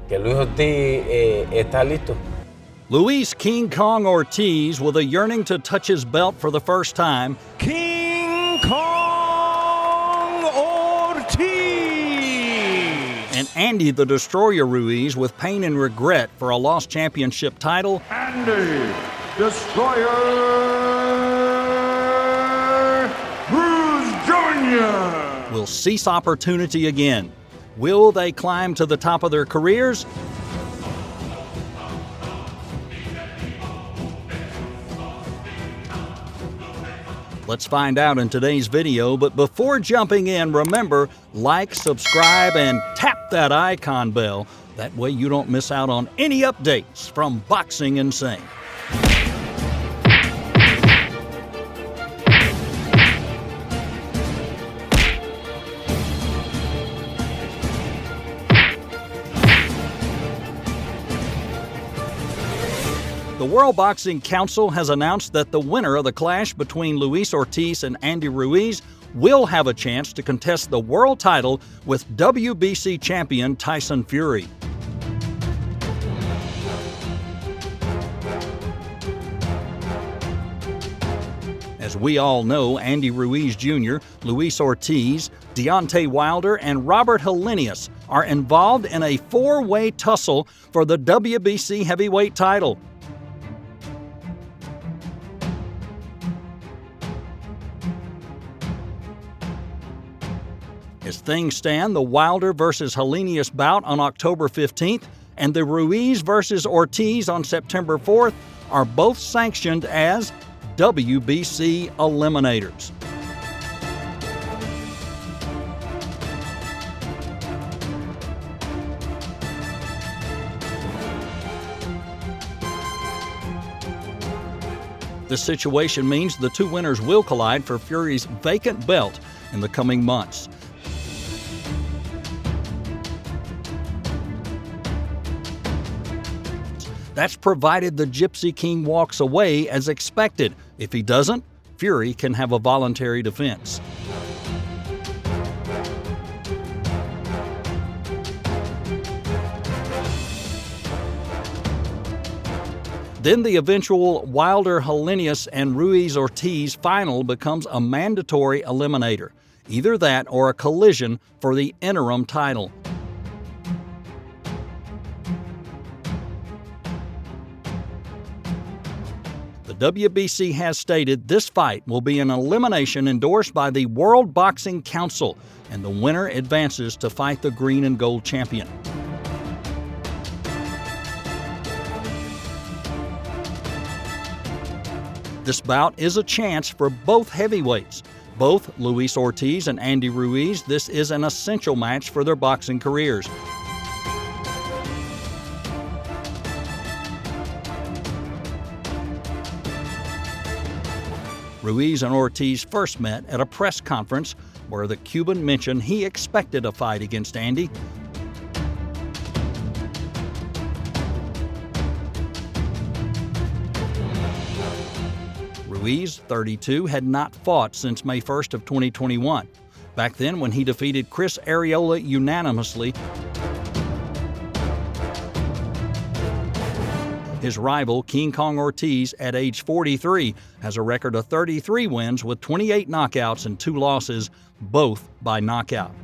que Luis Ortiz está listo. Luis King Kong Ortiz with a yearning to touch his belt for the first time. King Kong Ortiz! And Andy the Destroyer Ruiz with pain and regret for a lost championship title. Andy Destroyer Ruiz Jr. will cease opportunity again. Will they climb to the top of their careers? Let's find out in today's video, but before jumping in, remember, like, subscribe, and tap that icon bell. That way you don't miss out on any updates from Boxing Insane. The World Boxing Council has announced that the winner of the clash between Luis Ortiz and Andy Ruiz will have a chance to contest the world title with WBC champion Tyson Fury. As we all know, Andy Ruiz Jr., Luis Ortiz, Deontay Wilder, and Robert Helenius are involved in a four-way tussle for the WBC heavyweight title. As things stand, the Wilder vs. Helenius bout on October 15th and the Ruiz vs. Ortiz on September 4th are both sanctioned as WBC eliminators. This situation means the two winners will collide for Fury's vacant belt in the coming months. That's provided the Gypsy King walks away as expected. If he doesn't, Fury can have a voluntary defense. Then the eventual Wilder-Helenius and Ruiz-Ortiz final becomes a mandatory eliminator. Either that or a collision for the interim title. The WBC has stated this fight will be an elimination endorsed by the World Boxing Council, and the winner advances to fight the green and gold champion. This bout is a chance for both heavyweights. Both Luis Ortiz and Andy Ruiz, this is an essential match for their boxing careers. Ruiz and Ortiz first met at a press conference where the Cuban mentioned he expected a fight against Andy. Ruiz, 32, had not fought since May 1st of 2021. Back then, when he defeated Chris Arreola unanimously, his rival, King Kong Ortiz, at age 43, has a record of 33 wins with 28 knockouts and 2 losses, both by knockout.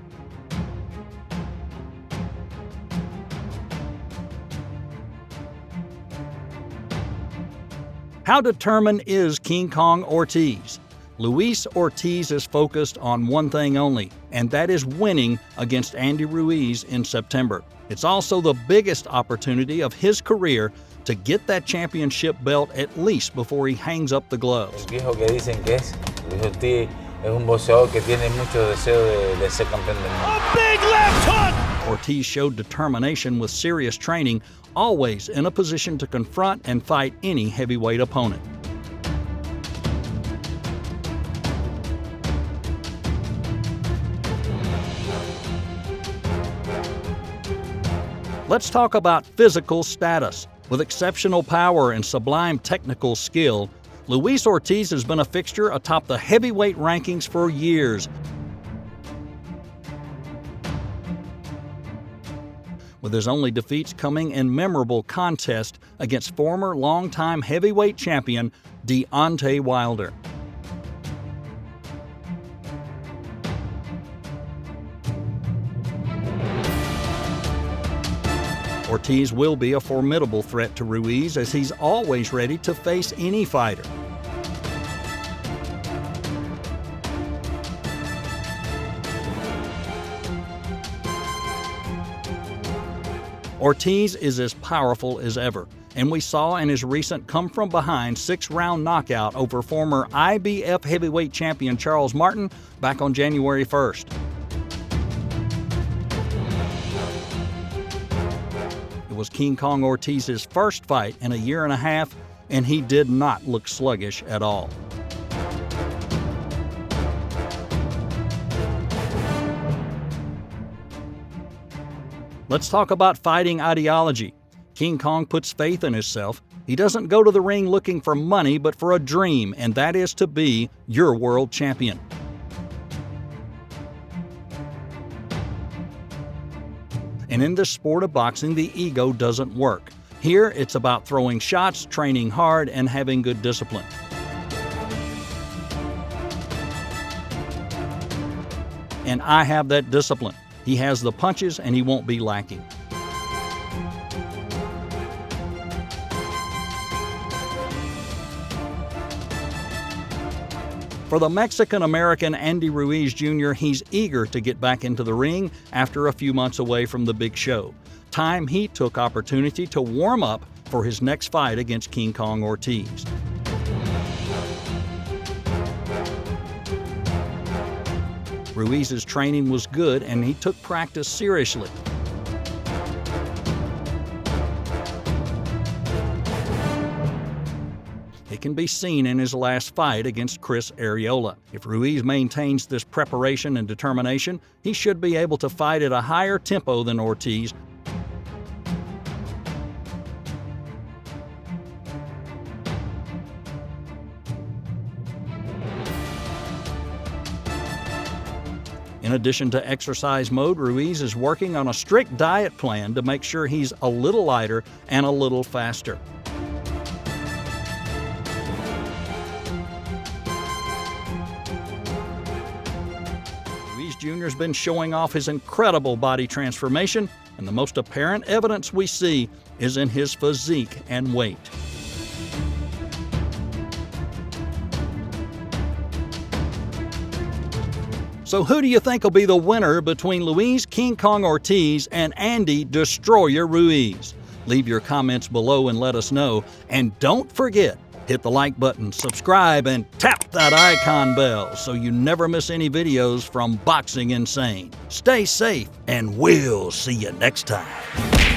How determined is King Kong Ortiz? Luis Ortiz is focused on one thing only, and that is winning against Andy Ruiz in September. It's also the biggest opportunity of his career to get that championship belt at least before he hangs up the gloves. El viejo que dicen que es Luis Ortiz es un boxeador que tiene mucho deseo de ser campeón del mundo. A big left hook! Ortiz showed determination with serious training, always in a position to confront and fight any heavyweight opponent. Let's talk about physical status. With exceptional power and sublime technical skill, Luis Ortiz has been a fixture atop the heavyweight rankings for years. with his only defeats coming in memorable contests against former longtime heavyweight champion Deontay Wilder. Ortiz will be a formidable threat to Ruiz, as he's always ready to face any fighter. Ortiz is as powerful as ever, and we saw in his recent come-from-behind 6-round knockout over former IBF heavyweight champion Charles Martin back on January 1st. It was King Kong Ortiz's first fight in a year and a half, and he did not look sluggish at all. Let's talk about fighting ideology. King Kong puts faith in himself. He doesn't go to the ring looking for money, but for a dream, and that is to be your world champion. And in this sport of boxing, the ego doesn't work. Here, it's about throwing shots, training hard, and having good discipline. And I have that discipline. He has the punches, and he won't be lacking. For the Mexican-American Andy Ruiz Jr., he's eager to get back into the ring after a few months away from the big show. Time he took opportunity to warm up for his next fight against King Kong Ortiz. Ruiz's training was good, and he took practice seriously. It can be seen in his last fight against Chris Arreola. If Ruiz maintains this preparation and determination, he should be able to fight at a higher tempo than Ortiz. In addition to exercise mode, Ruiz is working on a strict diet plan to make sure he's a little lighter and a little faster. Ruiz Jr. has been showing off his incredible body transformation, and the most apparent evidence we see is in his physique and weight. So who do you think will be the winner between Luis King Kong Ortiz and Andy Destroyer Ruiz? Leave your comments below and let us know. And don't forget, hit the like button, subscribe, and tap that icon bell so you never miss any videos from Boxing Insane. Stay safe, and we'll see you next time.